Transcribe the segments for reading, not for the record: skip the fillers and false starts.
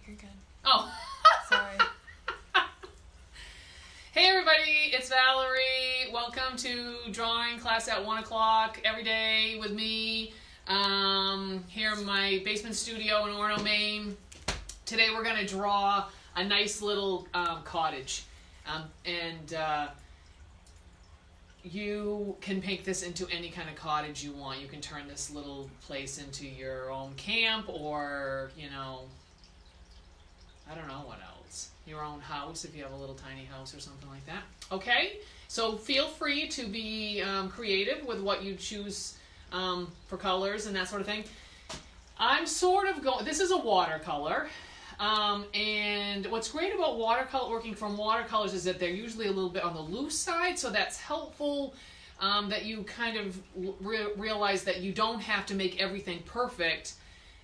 You're good. Oh. Sorry. Hey everybody, it's Valerie. Welcome to drawing class at 1 o'clock every day with me here in my basement studio in Orono, Maine. Today we're going to draw a nice little cottage. You can make this into any kind of cottage you want. You can turn this little place into your own camp or, you know, I don't know what else. Your own house if you have a little tiny house or something like that. Okay? So feel free to be creative with what you choose for colors and that sort of thing. I'm sort of going, this is a watercolor. And what's great about working from watercolors is that they're usually a little bit on the loose side, so that's helpful that you kind of realize that you don't have to make everything perfect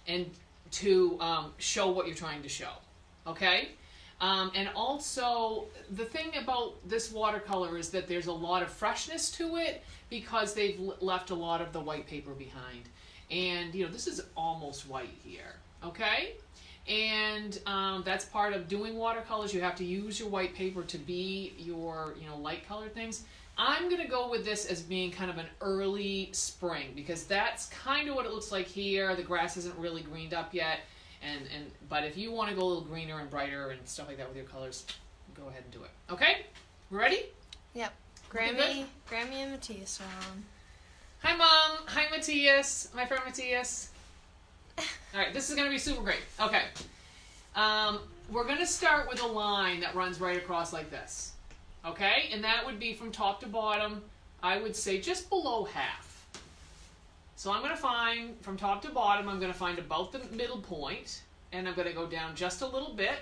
and to show what you're trying to show. Okay? And also, the thing about this watercolor is that there's a lot of freshness to it because they've left a lot of the white paper behind. And, you know, this is almost white here. Okay? And that's part of doing watercolors. You have to use your white paper to be your, you know, light colored things. I'm going to go with this as being kind of an early spring because that's kind of what it looks like here. The grass isn't really greened up yet. But if you want to go a little greener and brighter and stuff like that with your colors, go ahead and do it. Okay? We ready? Yep. Grammy and Matthias are on. Hi, Mom. Hi, Matthias. My friend Matthias. All right, this is going to be super great. Okay. We're going to start with a line that runs right across like this. Okay? And that would be from top to bottom, I would say just below half. So I'm going to find, from top to bottom, I'm going to find about the middle point, and I'm going to go down just a little bit.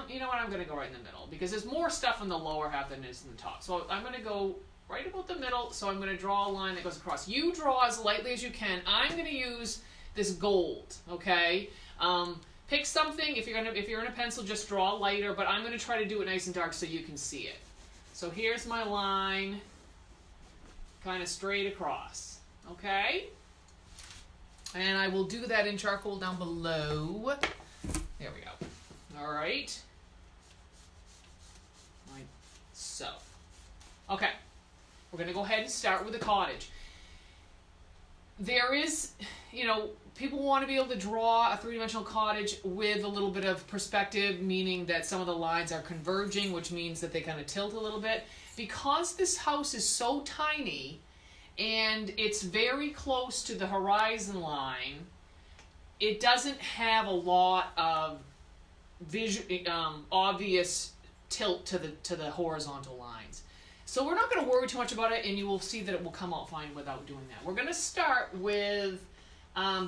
You know what? I'm going to go right in the middle, because there's more stuff in the lower half than there is in the top. So I'm going to go right about the middle, so I'm going to draw a line that goes across. You draw as lightly as you can. I'm going to use this gold, okay? Pick something. If you're in a pencil, just draw lighter, but I'm going to try to do it nice and dark so you can see it. So here's my line, kind of straight across, okay? And I will do that in charcoal down below. There we go. All right. Like so. Okay. We're going to go ahead and start with the cottage. There is, you know, people want to be able to draw a three-dimensional cottage with a little bit of perspective, meaning that some of the lines are converging, which means that they kind of tilt a little bit. Because this house is so tiny and it's very close to the horizon line, it doesn't have a lot of obvious tilt to the horizontal lines. So we're not going to worry too much about it, and you will see that it will come out fine without doing that. We're going to start with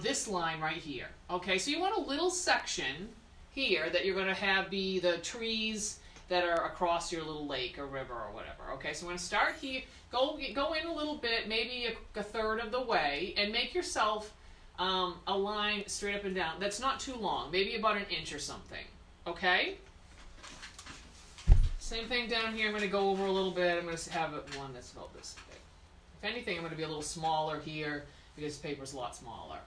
this line right here. Okay, so you want a little section here that you're going to have be the trees that are across your little lake or river or whatever. Okay, so we're going to start here. Go in a little bit, maybe a third of the way, and make yourself a line straight up and down. That's not too long, maybe about an inch or something. Okay? Same thing down here. I'm going to go over a little bit. I'm going to have one that's about this big. If anything, I'm going to be a little smaller here because the paper's a lot smaller.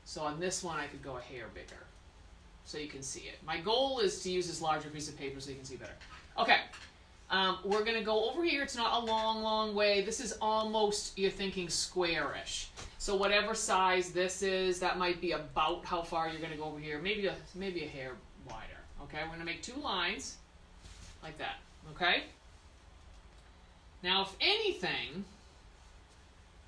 So on this one, I could go a hair bigger so you can see it. My goal is to use this larger piece of paper so you can see better. Okay. We're going to go over here. It's not a long, long way. This is almost, you're thinking, squarish. So whatever size this is, that might be about how far you're going to go over here. Maybe a hair wider. Okay, we're going to make two lines. Like that, okay? Now, if anything,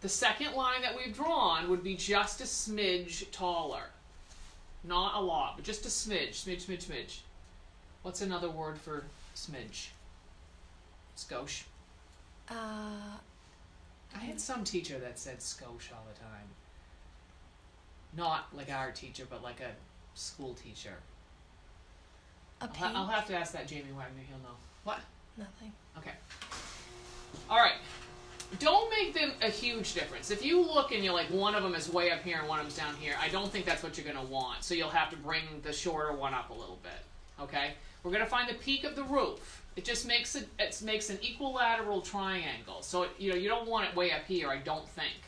the second line that we've drawn would be just a smidge taller. Not a lot, but just a smidge, smidge. What's another word for smidge? Skosh. I had some teacher that said skosh all the time. Not like our teacher, but like a school teacher. I'll have to ask that Jamie Wagner. He'll know. What? Nothing. Okay. All right. Don't make them a huge difference. If you look and you're like, one of them is way up here and one of them's down here, I don't think that's what you're going to want. So you'll have to bring the shorter one up a little bit. Okay? We're going to find the peak of the roof. It just makes an equilateral triangle. So you don't want it way up here, I don't think.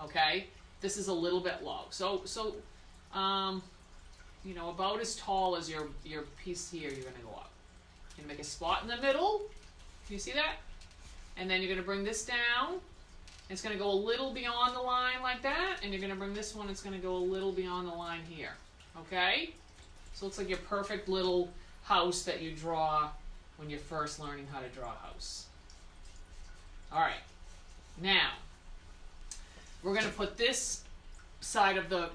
Okay? This is a little bit low. So you know, about as tall as your piece here, you're going to go up. You're going to make a spot in the middle. Do you see that? And then you're going to bring this down. It's going to go a little beyond the line like that. And you're going to bring this one, it's going to go a little beyond the line here. Okay? So it looks like your perfect little house that you draw when you're first learning how to draw a house. Alright. Now, we're going to put this side of the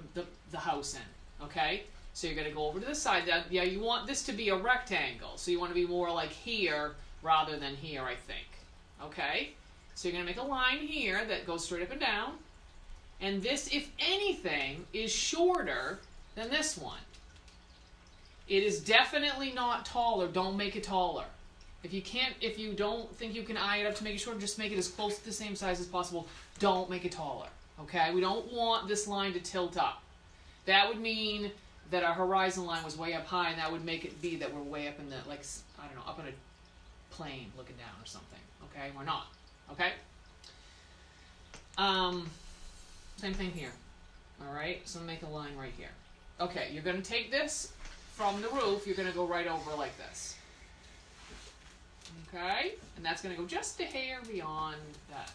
house in. Okay? So you're going to go over to this side. Yeah, you want this to be a rectangle. So you want to be more like here rather than here, I think. Okay? So you're going to make a line here that goes straight up and down. And this, if anything, is shorter than this one. It is definitely not taller. Don't make it taller. If you don't think you can eye it up to make it shorter, just make it as close to the same size as possible. Don't make it taller. Okay? We don't want this line to tilt up. That would mean that our horizon line was way up high, and that would make it be that we're way up in the, like, I don't know, up on a plane looking down or something. Okay? We're not. Okay? Same thing here. Alright? So make a line right here. Okay, you're going to take this from the roof, you're going to go right over like this. Okay? And that's going to go just a hair beyond that.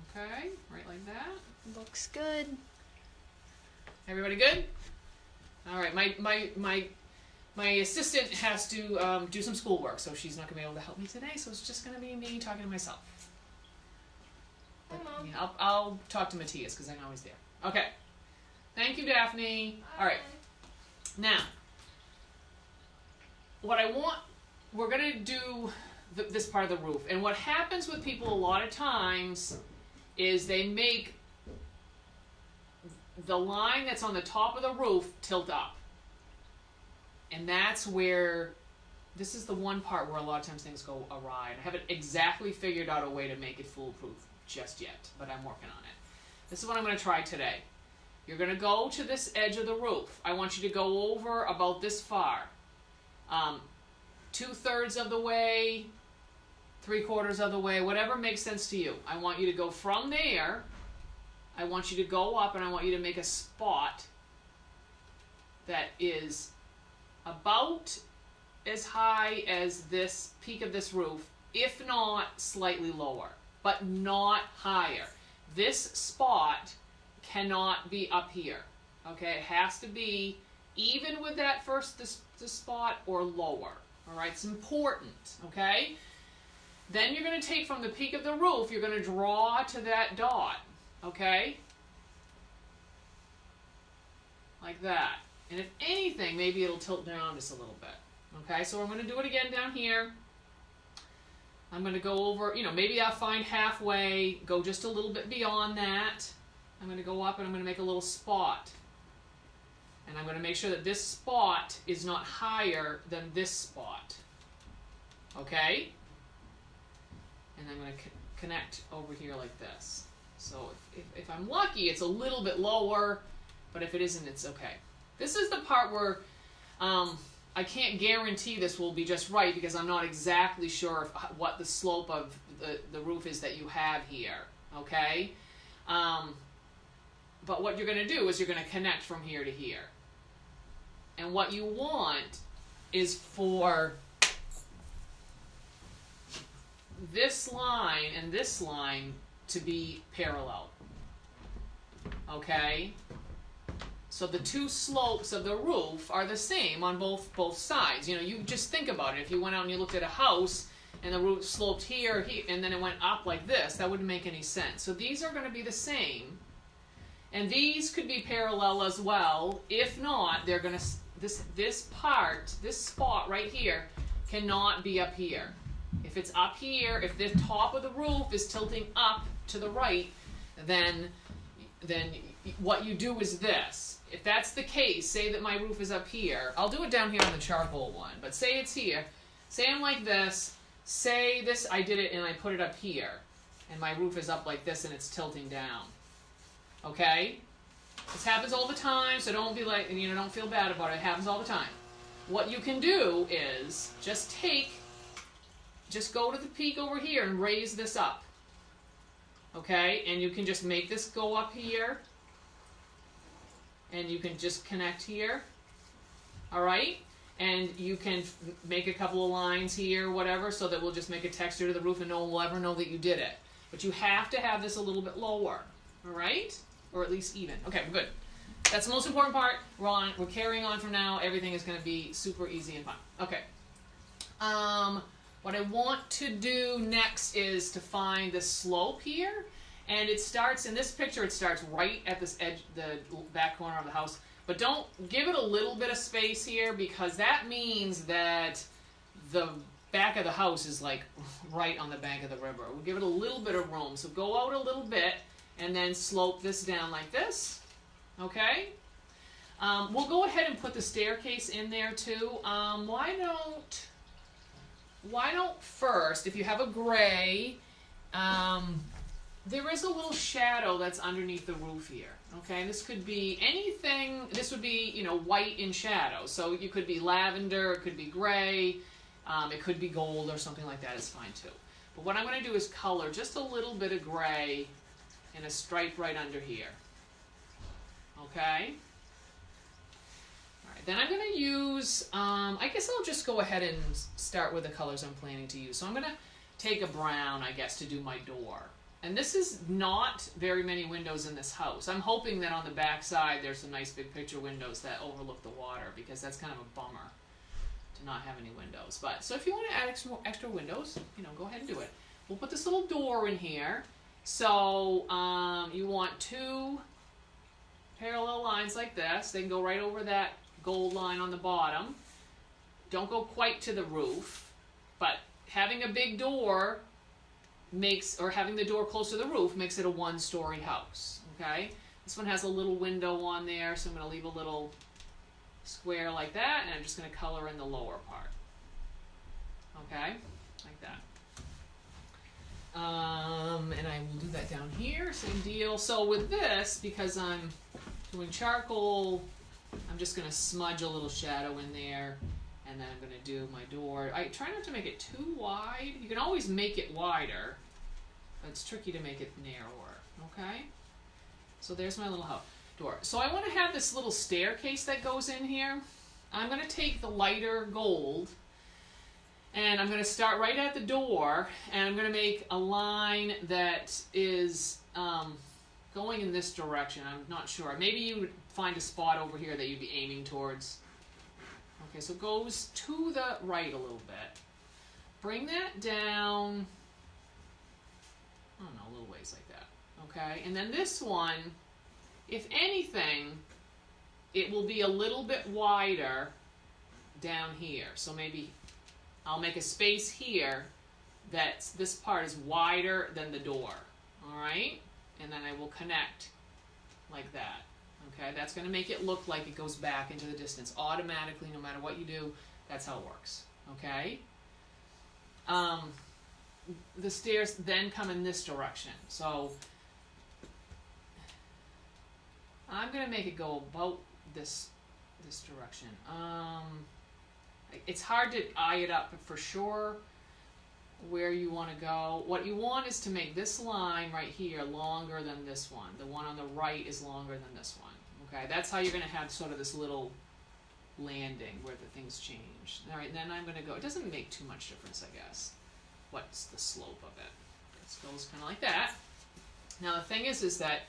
Okay? Right like that. Looks good. Everybody good? Alright, my assistant has to do some schoolwork, so she's not going to be able to help me today, so it's just going to be me talking to myself. But, yeah, I'll talk to Matthias, because I know he's there. Okay. Thank you, Daphne. Alright. Now, what I want, we're going to do this part of the roof. And what happens with people a lot of times is they make the line that's on the top of the roof tilt up. And that's where, this is the one part where a lot of times things go awry. And I haven't exactly figured out a way to make it foolproof just yet, but I'm working on it. This is what I'm going to try today. You're going to go to this edge of the roof. I want you to go over about this far. 2/3 of the way, 3/4 of the way, whatever makes sense to you. I want you to go from there. I want you to go up, and I want you to make a spot that is about as high as this peak of this roof, if not slightly lower, but not higher. This spot cannot be up here. Okay, it has to be even with that first this spot or lower. All right, it's important. Okay, then you're going to take from the peak of the roof, you're going to draw to that dot. Okay, like that. And if anything, maybe it'll tilt down just a little bit. Okay, so I'm going to do it again down here. I'm going to go over, you know, maybe I'll find halfway, go just a little bit beyond that. I'm going to go up and I'm going to make a little spot. And I'm going to make sure that this spot is not higher than this spot. Okay? And I'm going to connect over here like this. So if I'm lucky, it's a little bit lower, but if it isn't, it's okay. This is the part where I can't guarantee this will be just right because I'm not exactly sure what the slope of the roof is that you have here. Okay? But what you're going to do is you're going to connect from here to here. And what you want is for this line and this line to be parallel. Okay? So the two slopes of the roof are the same on both sides. You know, you just think about it. If you went out and you looked at a house and the roof sloped here, and then it went up like this, that wouldn't make any sense. So these are going to be the same. And these could be parallel as well. If not, they're going to, this spot right here cannot be up here. If it's up here, if the top of the roof is tilting up to the right, then what you do is this. If that's the case, say that my roof is up here. I'll do it down here on the charcoal one, but say it's here. Say I'm like this. Say this, I did it and I put it up here. And my roof is up like this and it's tilting down. Okay? This happens all the time, so don't be like, you know, don't feel bad about it. It happens all the time. What you can do is just go to the peak over here and raise this up. Okay? And you can just make this go up here. and you can just connect here. All right, and you can make a couple of lines here, whatever, so that we'll just make a texture to the roof and no one will ever know that you did it. But you have to have this a little bit lower, all right? Or at least even. Okay, good. That's the most important part. We're carrying on from now. Everything is going to be super easy and fun. Okay. What I want to do next is to find the slope here. And it starts, in this picture, it starts right at this edge, the back corner of the house. But don't give it a little bit of space here, because that means that the back of the house is like right on the bank of the river. We'll give it a little bit of room. So go out a little bit and then slope this down like this. Okay? We'll go ahead and put the staircase in there too. Why don't first, if you have a gray, there is a little shadow that's underneath the roof here. Okay, this could be anything. This would be, you know, white in shadow. So you could be lavender, it could be gray, it could be gold or something like that is fine too. But what I'm going to do is color just a little bit of gray in a stripe right under here. Okay. All right, then I'm going to use, I guess I'll just go ahead and start with the colors I'm planning to use. So I'm going to take a brown, I guess, to do my door. And this is not very many windows in this house. I'm hoping that on the back side there's some nice big picture windows that overlook the water, because that's kind of a bummer to not have any windows. But so if you want to add extra windows, you know, go ahead and do it. We'll put this little door in here. So you want two parallel lines like this. They can go right over that gold line on the bottom. Don't go quite to the roof, but having a big door having the door close to the roof makes it a one-story house. Okay, this one has a little window on there, so I'm going to leave a little square like that, and I'm just going to color in the lower part. Okay, like that. And I will do that down here, same deal. So with this, because I'm doing charcoal, I'm just going to smudge a little shadow in there, and then I'm going to do my door. I try not to make it too wide. You can always make it wider, but it's tricky to make it narrower. Okay? So there's my little door. So I want to have this little staircase that goes in here. I'm going to take the lighter gold, and I'm going to start right at the door, and I'm going to make a line that is going in this direction. I'm not sure. Maybe you would find a spot over here that you'd be aiming towards. Okay, so it goes to the right a little bit. Bring that down, I don't know, a little ways like that. Okay, and then this one, if anything, it will be a little bit wider down here. So maybe I'll make a space here that this part is wider than the door. All right, and then I will connect like that. Okay, that's going to make it look like it goes back into the distance automatically, no matter what you do. That's how it works. Okay. The stairs then come in this direction. So I'm going to make it go about this direction. It's hard to eye it up for sure where you want to go. What you want is to make this line right here longer than this one. The one on the right is longer than this one. Okay, that's how you're going to have sort of this little landing where the things change. All right, then I'm going to go. It doesn't make too much difference, I guess. What's the slope of it? It goes kind of like that. Now the thing is that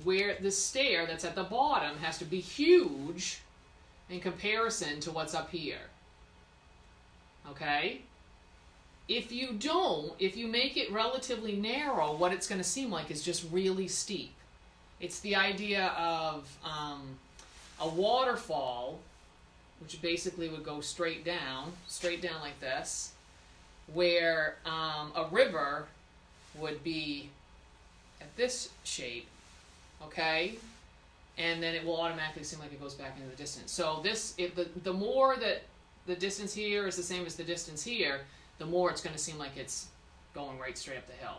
where the stair that's at the bottom has to be huge in comparison to what's up here. Okay? If you make it relatively narrow, what it's going to seem like is just really steep. It's the idea of a waterfall, which basically would go straight down like this, where a river would be at this shape, okay? And then it will automatically seem like it goes back into the distance. So the more that the distance here is the same as the distance here, the more it's going to seem like it's going right straight up the hill.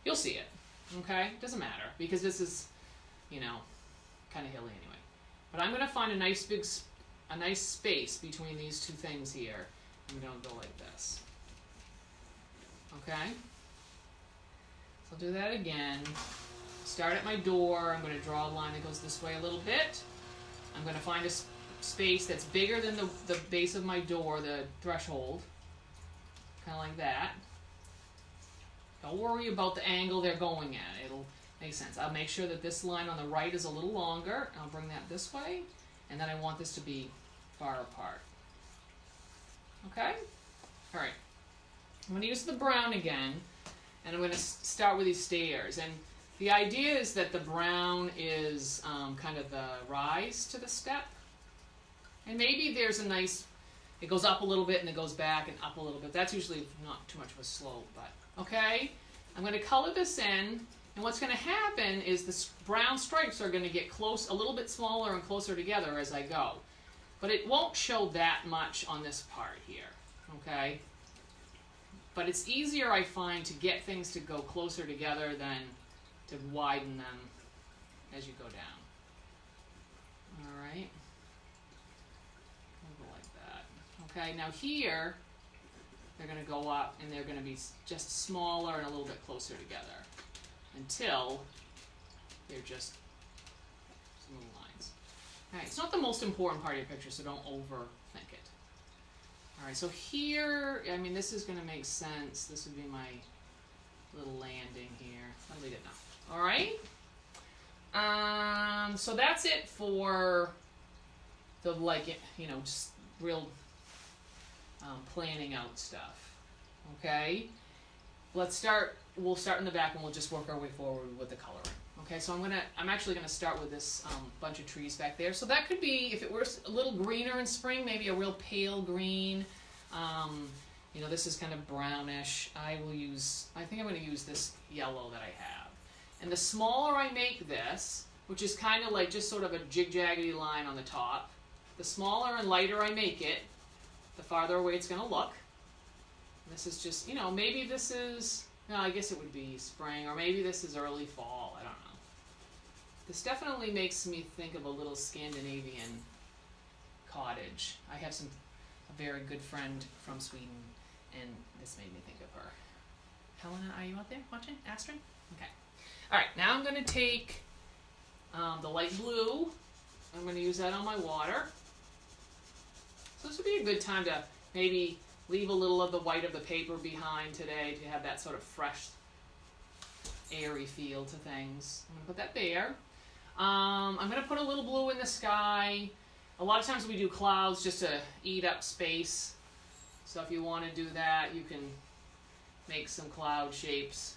You'll see it, okay? Doesn't matter, because this is, you know, kind of hilly anyway. But I'm going to find a nice space between these two things here. I'm going to go like this. Okay? So I'll do that again. start at my door. I'm going to draw a line that goes this way a little bit. I'm going to find a space that's bigger than the base of my door, the threshold. Kind of like that. Don't worry about the angle they're going at. It'll make sense. I'll make sure that this line on the right is a little longer. I'll bring that this way. And then I want this to be far apart. Okay? Alright. I'm going to use the brown again. And I'm going to start with these stairs. And the idea is that the brown is kind of the rise to the step. And maybe there's a nice, it goes up a little bit and it goes back and up a little bit. That's usually not too much of a slope, but okay. I'm going to color this in, and what's going to happen is the brown stripes are going to get close, a little bit smaller and closer together as I go. But it won't show that much on this part here, okay? But it's easier, I find, to get things to go closer together than to widen them as you go down. All right. Okay, now here, they're going to go up and they're going to be just smaller and a little bit closer together until they're just smooth lines. All right, it's not the most important part of your picture, so don't overthink it. All right, so here, I mean, this is going to make sense. This would be my little landing here. I'll leave it now. All right. So that's it for the, like, you know, just real planning out stuff. Okay, we'll start in the back and we'll just work our way forward with the coloring. Okay, so I'm actually gonna start with this bunch of trees back there. So that could be, if it were a little greener in spring, maybe a real pale green. You know, this is kind of brownish. I think I'm gonna use this yellow that I have. And the smaller I make this, which is kind of like just sort of a jig-jaggedy line on the top, the smaller and lighter I make it, the farther away it's going to look. This is just, you know, maybe this is, no, I guess it would be spring, or maybe this is early fall, I don't know. This definitely makes me think of a little Scandinavian cottage. I have a very good friend from Sweden, and this made me think of her. Helena, are you out there watching? Astrid? Okay. Alright, now I'm going to take the light blue. I'm going to use that on my water. So this would be a good time to maybe leave a little of the white of the paper behind today to have that sort of fresh, airy feel to things. I'm going to put that there. I'm going to put a little blue in the sky. A lot of times we do clouds just to eat up space. So if you want to do that, you can make some cloud shapes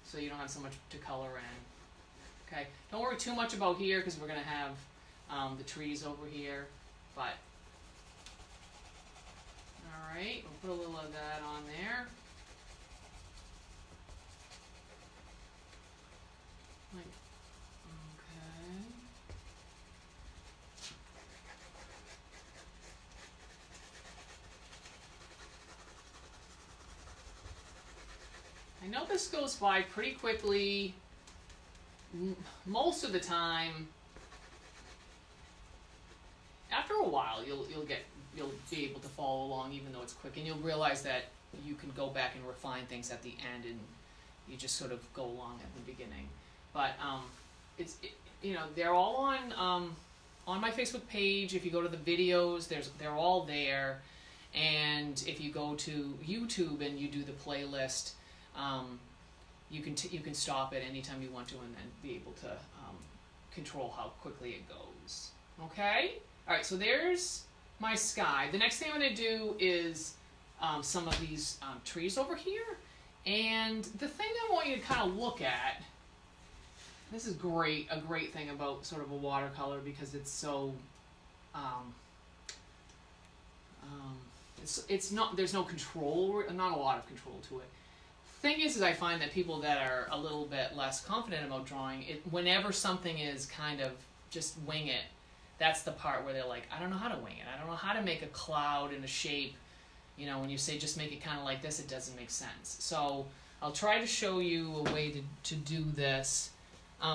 so you don't have so much to color in. Okay, don't worry too much about here because we're going to have the trees over here, but alright, we'll put a little of that on there. Like, okay. I know this goes by pretty quickly. Most of the time, after a while, you'll be able to follow along even though it's quick, and you'll realize that you can go back and refine things at the end, and you just sort of go along at the beginning. But you know, they're all on my Facebook page. If you go to the videos, they're all there, and if you go to YouTube and you do the playlist, you can stop it anytime you want to, and then be able to control how quickly it goes. Okay? Alright, so there's my sky. The next thing I'm going to do is some of these trees over here. And the thing I want you to kind of look at, this is great, a great thing about sort of a watercolor, because it's so, it's not, there's no control, not a lot of control to it. Thing is I find that people that are a little bit less confident about drawing it, whenever something is kind of just wing it, that's the part where they're like, I don't know how to wing it. I don't know how to make a cloud in a shape. You know, when you say just make it kind of like this, it doesn't make sense. So I'll try to show you a way to do this,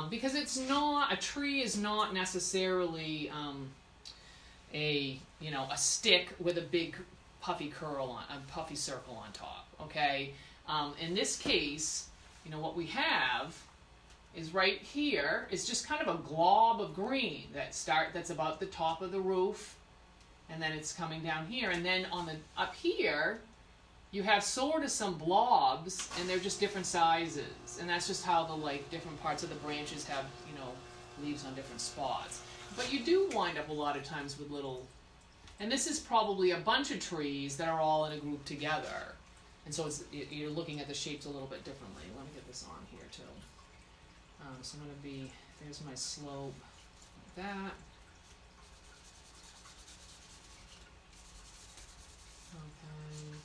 because it's not, a tree is not necessarily a stick with a big puffy curl on, a puffy circle on top. Okay. In this case, you know, what we have is right here. It's just kind of a glob of green that's about the top of the roof, and then it's coming down here, and then on the up here you have sort of some blobs, and they're just different sizes, and that's just how the different parts of the branches have, you know, leaves on different spots. But you do wind up a lot of times with little, and this is probably a bunch of trees that are all in a group together, and so you're looking at the shapes a little bit differently. Let me get this on here too. So I'm going to be, there's my slope, like that. Okay.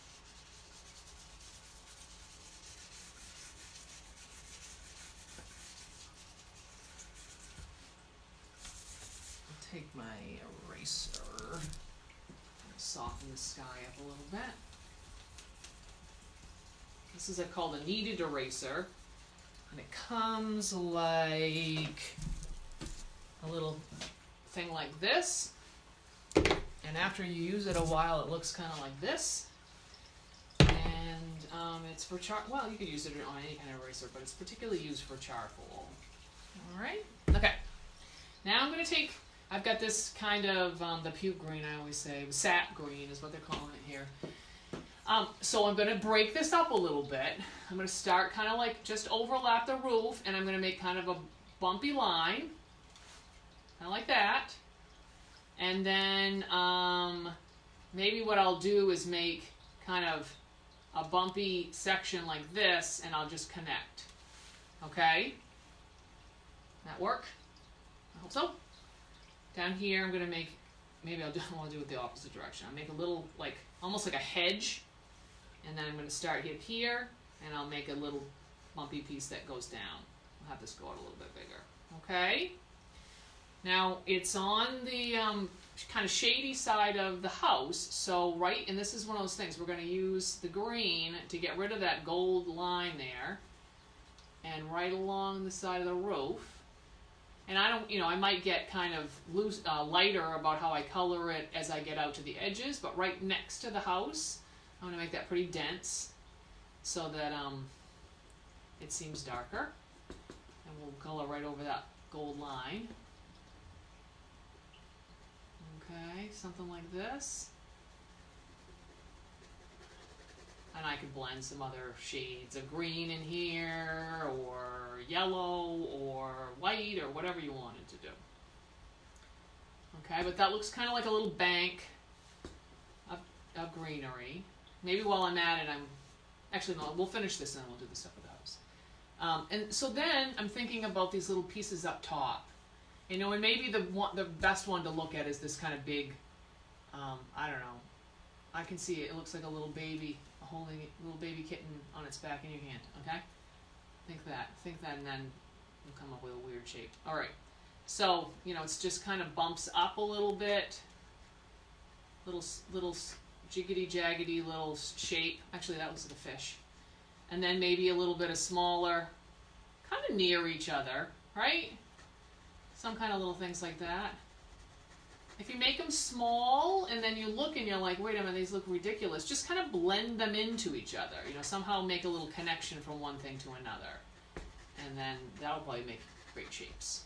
I'll take my eraser and soften the sky up a little bit. This is called a kneaded eraser. And it comes like a little thing like this. And after you use it a while, it looks kind of like this. And it's for well, you could use it on any kind of eraser, but it's particularly used for charcoal. All right. Okay. Now I'm going to take, I've got this kind of, the puke green, I always say. Sap green is what they're calling it here. So I'm going to break this up a little bit. I'm going to start kind of like just overlap the roof, and I'm going to make kind of a bumpy line, kind of like that. And then maybe what I'll do is make kind of a bumpy section like this, and I'll just connect. Okay? That work? I hope so. Down here I'm going to make, maybe I'll do it the opposite direction. I'll make a little, like, almost like a hedge. And then I'm going to start here, and I'll make a little bumpy piece that goes down. I'll have this go out a little bit bigger. Okay? Now, it's on the kind of shady side of the house, so and this is one of those things, we're going to use the green to get rid of that gold line there, and right along the side of the roof. And I don't, I might get kind of loose, lighter about how I color it as I get out to the edges, but right next to the house, I'm going to make that pretty dense so that it seems darker. And we'll color right over that gold line. Okay, something like this. And I could blend some other shades of green in here, or yellow, or white, or whatever you wanted to do. Okay, but that looks kind of like a little bank of greenery. Maybe while I'm at it, actually no, we'll finish this and then we'll do the stuff with the house. And so then I'm thinking about these little pieces up top. And maybe the best one to look at is this kind of big, I don't know. I can see it. It looks like a little baby holding a little baby kitten on its back in your hand. Okay? Think that, and then we'll come up with a weird shape. All right. So it's just kind of bumps up a little bit. Little jiggity jaggedy little shape. Actually, that was the fish. And then maybe a little bit of smaller, kind of near each other, right? Some kind of little things like that. If you make them small and then you look and you're like, wait a minute, these look ridiculous, just kind of blend them into each other. Somehow make a little connection from one thing to another. And then that'll probably make great shapes.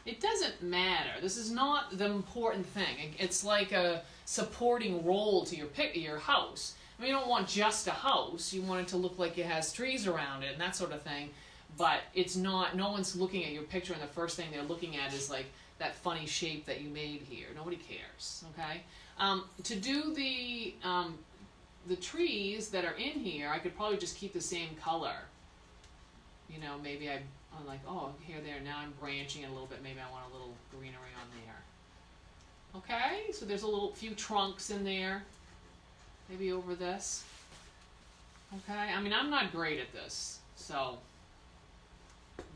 It doesn't matter. This is not the important thing. It's like a supporting role to your house. I mean, you don't want just a house. You want it to look like it has trees around it and that sort of thing. But it's not, no one's looking at your picture and the first thing they're looking at is like that funny shape that you made here. Nobody cares, okay? To do the trees that are in here, I could probably just keep the same color. Maybe I'm like, oh, here, there, now I'm branching it a little bit. Maybe I want a little greenery on there. Okay, so there's a few trunks in there. Maybe over this. Okay, I mean, I'm not great at this, so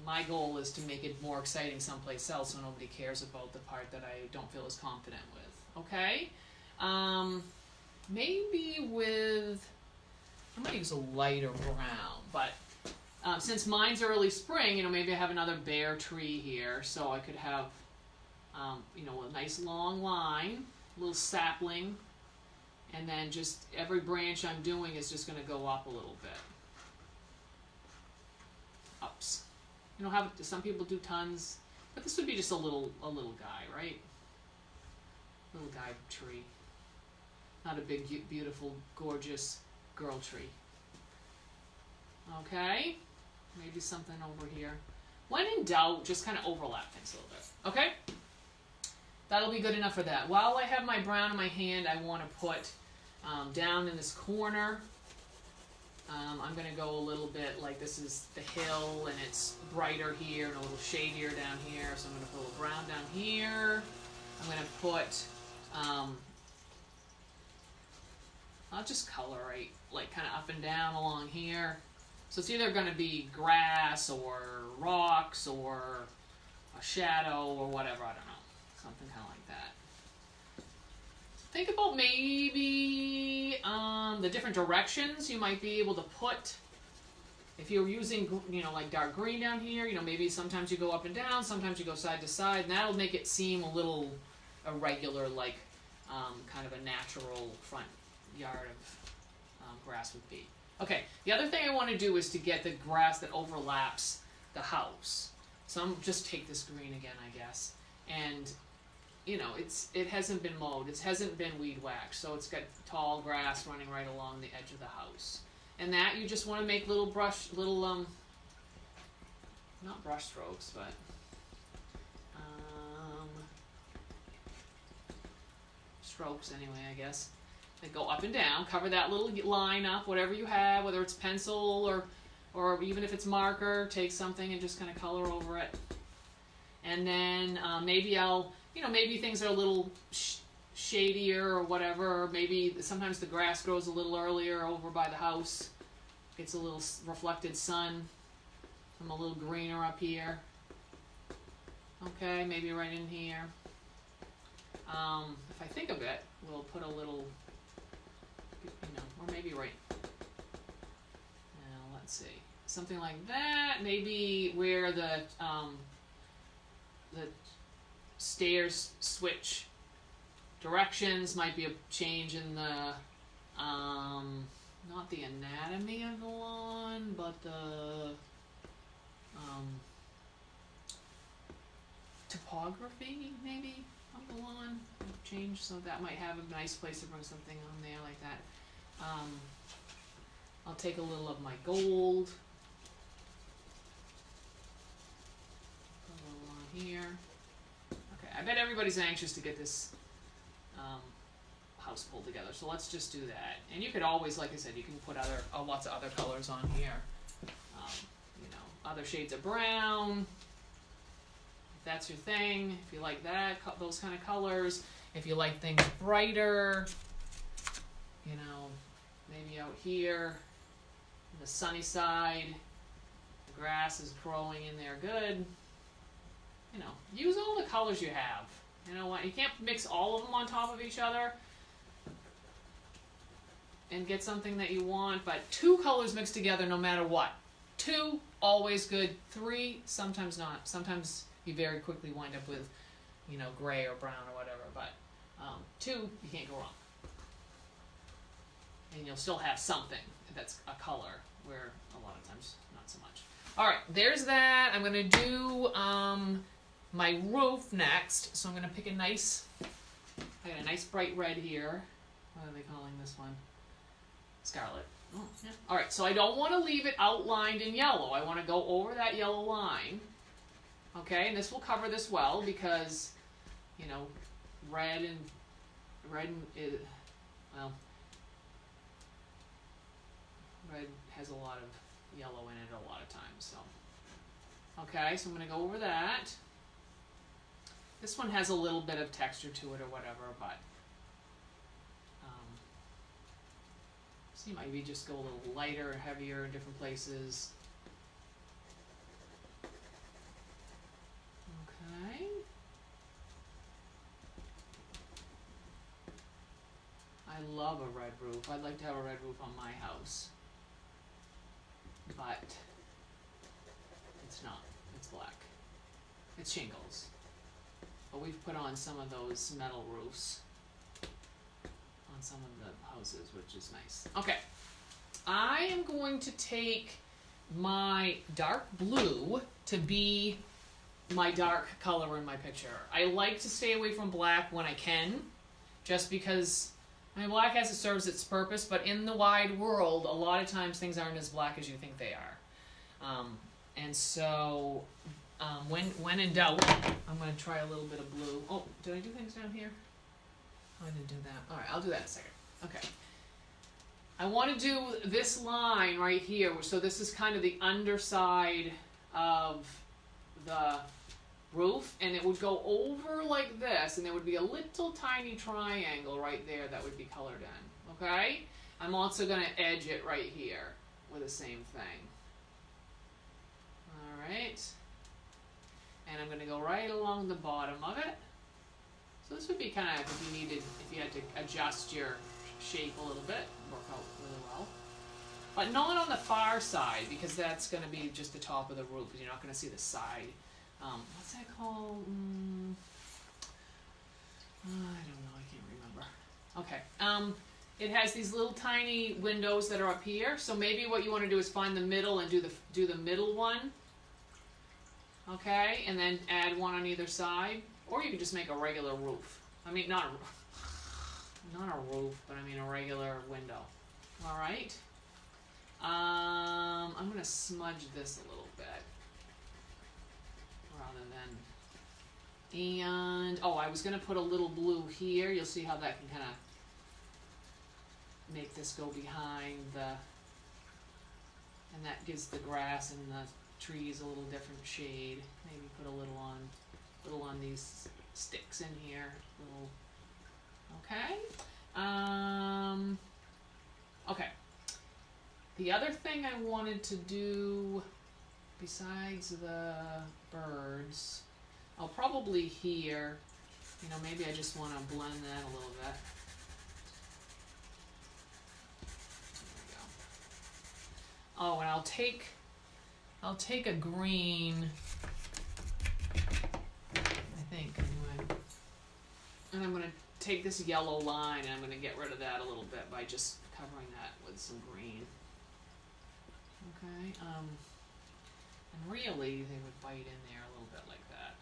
my goal is to make it more exciting someplace else so nobody cares about the part that I don't feel as confident with. Okay? Maybe with, I'm going to use a lighter brown, but since mine's early spring, maybe I have another bare tree here, so I could have, a nice long line, a little sapling, and then just every branch I'm doing is just going to go up a little bit. Ups. You know, some people do tons, but this would be just a little guy, right? Little guy tree. Not a big, beautiful, gorgeous girl tree. Okay, maybe something over here. When in doubt, just kind of overlap things a little bit. Okay, that'll be good enough for that. While I have my brown in my hand, I want to put down in this corner. I'm going to go a little bit like this is the hill and it's brighter here and a little shadier down here. So I'm going to put a little brown down here. I'm going to put, I'll just color right, like kind of up and down along here. So it's either going to be grass or rocks or a shadow or whatever, I don't know. Something kind of like that. Think about maybe the different directions you might be able to put. If you're using, you know, like dark green down here, you know, maybe sometimes you go up and down, sometimes you go side to side, and that'll make it seem a little irregular, like kind of a natural front yard of grass would be. Okay, the other thing I want to do is to get the grass that overlaps the house. So I'm just take this green again, I guess, and you know, it hasn't been mowed, it hasn't been weed whacked, so it's got tall grass running right along the edge of the house. And that you just want to make little not brush strokes, but strokes anyway, I guess. They go up and down, cover that little line up, whatever you have, whether it's pencil or even if it's marker, take something and just kind of color over it. And then maybe maybe things are a little shadier or whatever, or maybe sometimes the grass grows a little earlier over by the house. Gets a little reflected sun. I'm a little greener up here. Okay, maybe right in here. If I think of it, we'll put a little, or maybe right. Now let's see, something like that. Maybe where the stairs switch directions might be a change in the not the anatomy of the lawn, but the topography maybe of the lawn change, so that might have a nice place to bring something on there like that. I'll take a little of my gold, put a little on here. Okay, I bet everybody's anxious to get this house pulled together, so let's just do that. And you could always, like I said, you can put lots of other colors on here. Other shades of brown, if that's your thing, if you like that, those kind of colors. If you like things brighter, maybe out here, on the sunny side, the grass is growing in there good. Use all the colors you have. You know what? You can't mix all of them on top of each other and get something that you want, but 2 colors mixed together no matter what. 2, always good. 3, sometimes not. Sometimes you very quickly wind up with, gray or brown or whatever, but 2, you can't go wrong. And you'll still have something that's a color, where a lot of times not so much. All right, there's that. I'm going to do my roof next. So I'm going to pick I got a nice bright red here. What are they calling this one? Scarlet. Oh, yeah. All right, so I don't want to leave it outlined in yellow. I want to go over that yellow line. Okay, and this will cover this well because, red has a lot of yellow in it a lot of times. So, okay, so I'm going to go over that. This one has a little bit of texture to it or whatever, but so you maybe just go a little lighter or heavier in different places. Okay. I love a red roof. I'd like to have a red roof on my house, but it's not. It's black. It's shingles. But we've put on some of those metal roofs on some of the houses, which is nice. Okay, I am going to take my dark blue to be my dark color in my picture. I like to stay away from black when I can, just because black has it serves its purpose, but in the wide world, a lot of times things aren't as black as you think they are. And so, when in doubt, I'm going to try a little bit of blue. Oh, did I do things down here? Oh, I didn't do that. All right, I'll do that in a second. Okay. I want to do this line right here. So this is kind of the underside of the roof, and it would go over like this, and there would be a little tiny triangle right there that would be colored in. Okay? I'm also going to edge it right here with the same thing. Alright. And I'm going to go right along the bottom of it. So this would be kind of, if you had to adjust your shape a little bit, work out really well. But not on the far side, because that's going to be just the top of the roof, because you're not going to see the side. What's that called? I don't know, I can't remember. Okay. It has these little tiny windows that are up here, so maybe what you want to do is find the middle and do the middle one. Okay, and then add one on either side, or you can just make a regular roof. I mean, not a roof, but I mean a regular window. All right. I'm gonna smudge this a little bit rather than. And I was gonna put a little blue here. You'll see how that can kind of make this go behind and that gives the grass and the trees a little different shade. Maybe put a little on these sticks in here. Okay. Okay. The other thing I wanted to do besides the birds, probably here. Maybe I just want to blend that a little bit. There we go. Oh, and I'll take a green, I think, anyway. And I'm going to take this yellow line and I'm going to get rid of that a little bit by just covering that with some green. Okay, and really they would bite in there a little bit like that.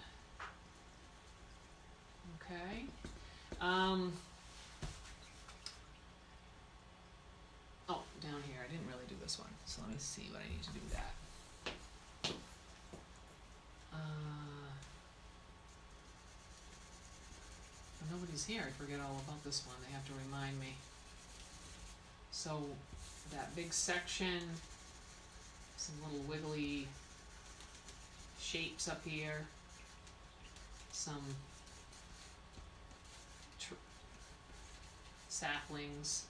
Okay. Down here, I didn't really do this one, so let me see what I need to do with that. Nobody's here, I forget all about this one, they have to remind me. So, that big section, some little wiggly shapes up here, some saplings,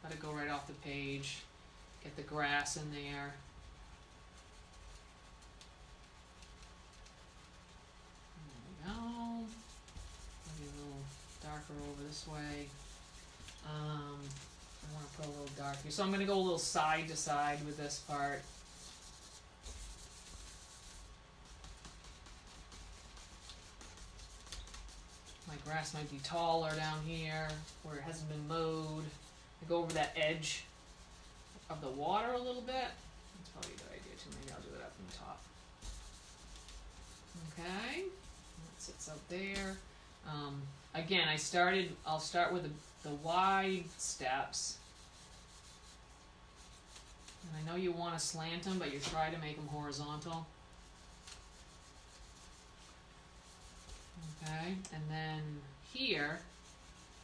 let it go right off the page, get the grass in there. There we go. Maybe a little darker over this way. I want to put a little dark here. So I'm going to go a little side to side with this part. My grass might be taller down here where it hasn't been mowed. I go over that edge of the water a little bit. That's probably a good idea too. Maybe I'll do it up from the top. Okay, that sits out there. Again, I'll start with the wide steps. And I know you want to slant them, but you try to make them horizontal. Okay, and then here,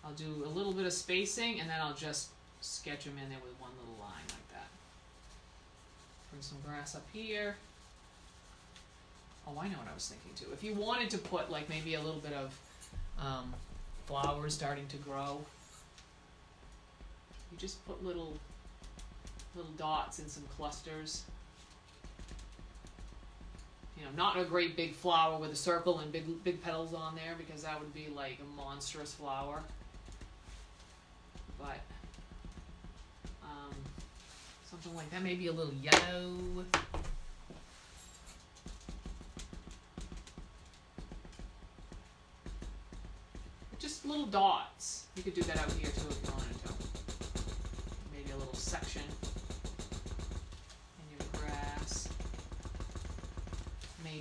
I'll do a little bit of spacing, and then I'll just sketch them in there with one little line like that. Bring some grass up here. Oh, I know what I was thinking too. If you wanted to put like maybe a little bit of flowers starting to grow, you just put little dots in some clusters. Not a great big flower with a circle and big petals on there, because that would be like a monstrous flower. But something like that, maybe a little yellow. Just little dots. You could do that out here too if you wanted to. Maybe a little section in your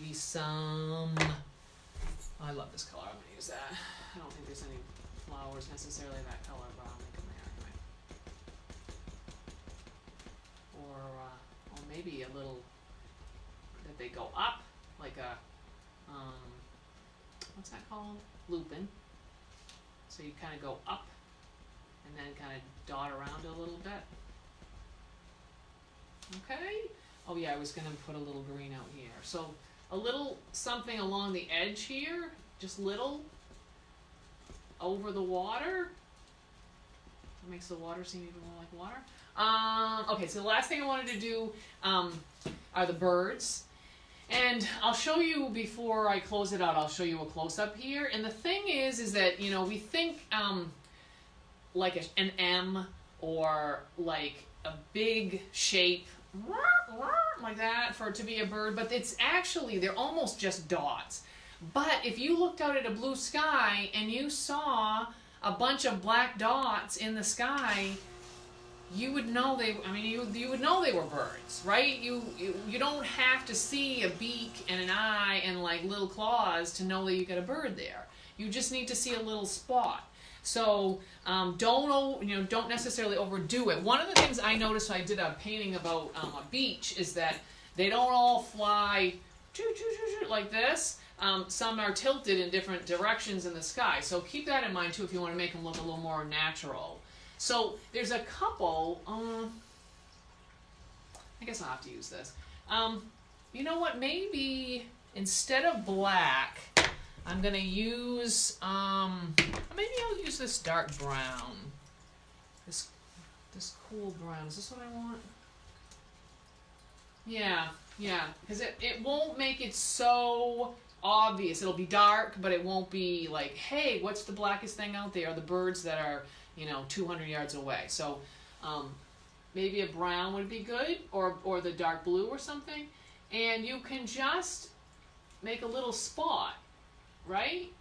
maybe some, I love this color, I'm gonna use that. I don't think there's any flowers necessarily that color, but I'll make them there anyway. Or maybe a little, that they go up, like a, what's that called? Lupin. So you kind of go up and then kind of dot around a little bit. Okay. Oh yeah, I was going to put a little green out here. So a little something along the edge here, just little, over the water. It makes the water seem even more like water. Okay, so the last thing I wanted to do are the birds. And I'll show you, before I close it out, I'll show you a close-up here. And the thing is that, you know, we think like an M or like a big shape, like that, for it to be a bird. But it's actually, they're almost just dots. But if you looked out at a blue sky and you saw a bunch of black dots in the sky, you would know you would know they were birds, right? You don't have to see a beak and an eye and like little claws to know that you got a bird there. You just need to see a little spot. So don't necessarily overdo it. One of the things I noticed when I did a painting about a beach is that they don't all fly like this. Some are tilted in different directions in the sky. So keep that in mind too if you want to make them look a little more natural. So there's a couple, I guess I'll have to use this. You know what, maybe instead of black, I'm going to use, maybe I'll use this dark brown. This cool brown. Is this what I want? Yeah, because it won't make it so obvious. It'll be dark, but it won't be like, hey, what's the blackest thing out there? The birds that are, 200 yards away. So maybe a brown would be good, or the dark blue or something. And you can just make a little spot, right?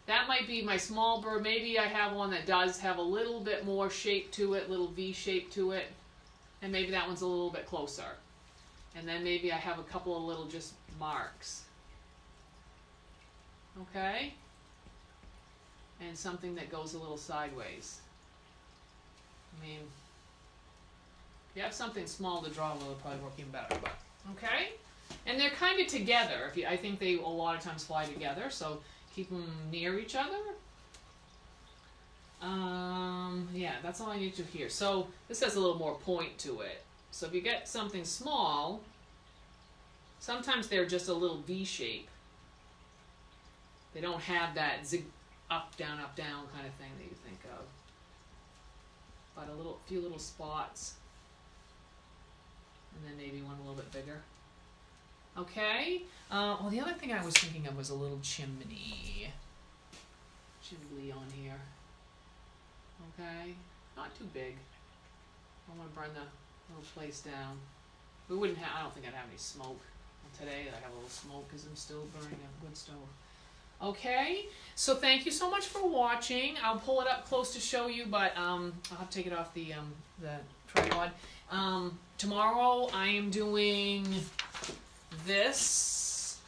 That might be my small bird. Maybe I have one that does have a little bit more shape to it, little V shape to it. And maybe that one's a little bit closer. And then maybe I have a couple of little just marks. Okay? And something that goes a little sideways. I mean, if you have something small to draw, it'll probably work even better. But okay? And they're kind of together. I think they a lot of times fly together, so keep them near each other. Yeah, that's all I need to do here. So this has a little more point to it. So if you get something small, sometimes they're just a little V shape. They don't have that zig up, down, kind of thing that you think of. But a few little spots. And then maybe one a little bit bigger. Okay. Well, the other thing I was thinking of was a little chimney on here. Okay. Not too big. I want to burn the little place down. We wouldn't have, I don't think I'd have any smoke. Well, today I have a little smoke because I'm still burning a wood stove. Okay, so thank you so much for watching. I'll pull it up close to show you, but I'll have to take it off the tripod. Tomorrow I am doing this.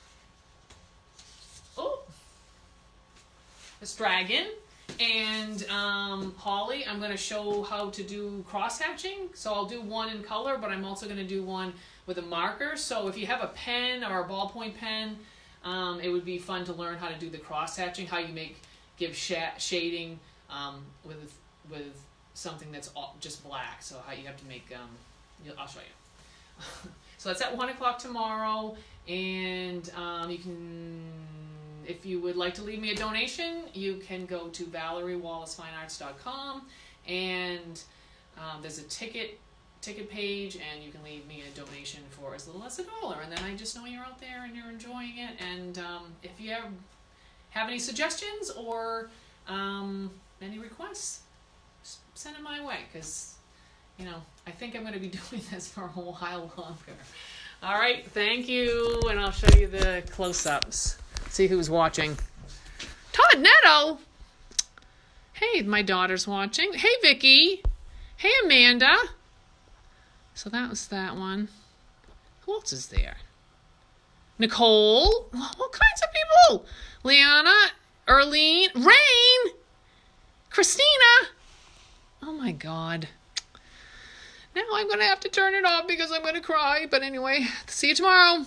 Oh, this dragon. And Holly, I'm going to show how to do cross-hatching. So I'll do one in color, but I'm also going to do one with a marker. So if you have a pen or a ballpoint pen, it would be fun to learn how to do the cross-hatching, how you give shading with something that's just black. So how you have to make, I'll show you. So that's at 1 o'clock tomorrow, and you can, if you would like to leave me a donation, you can go to ValerieWallaceFineArts.com, and there's a ticket page, and you can leave me a donation for as little as $1, and then I just know you're out there and you're enjoying it. And if you have any suggestions or any requests, send them my way, because I think I'm going to be doing this for a while longer. All right, thank you, and I'll show you the close-ups. See who's watching. Todd Netto. Hey, my daughter's watching. Hey, Vicky. Hey, Amanda. So that was that one. Who else is there? Nicole, all kinds of people. Liana, Erlene, Rain, Christina. Oh my God. Now I'm going to have to turn it off because I'm going to cry. But anyway, see you tomorrow.